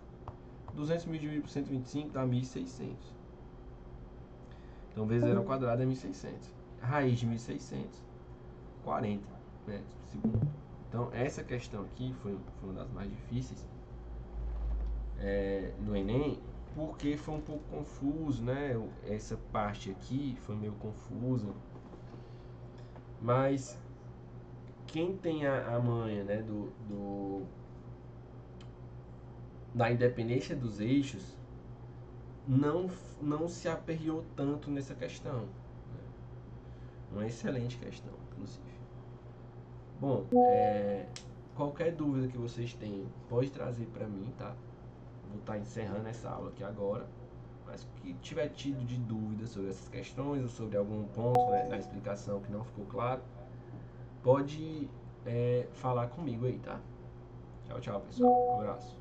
200.000 dividido por 125 dá 1.600. Então V0 ao quadrado é 1.600. Raiz de 1.600, 40 metros por segundo. Então essa questão aqui foi uma das mais difíceis no Enem, porque foi um pouco confuso, né? Essa parte aqui foi meio confusa. Mas quem tem a manha, né, da independência dos eixos não se aperreou tanto nessa questão, né? Uma excelente questão, inclusive. Bom, qualquer dúvida que vocês tenham, pode trazer para mim, tá? Vou estar encerrando essa aula aqui agora. Mas o que tiver tido de dúvida sobre essas questões ou sobre algum ponto, né, na explicação que não ficou claro, pode falar comigo aí, tá? Tchau, tchau, pessoal. Um abraço.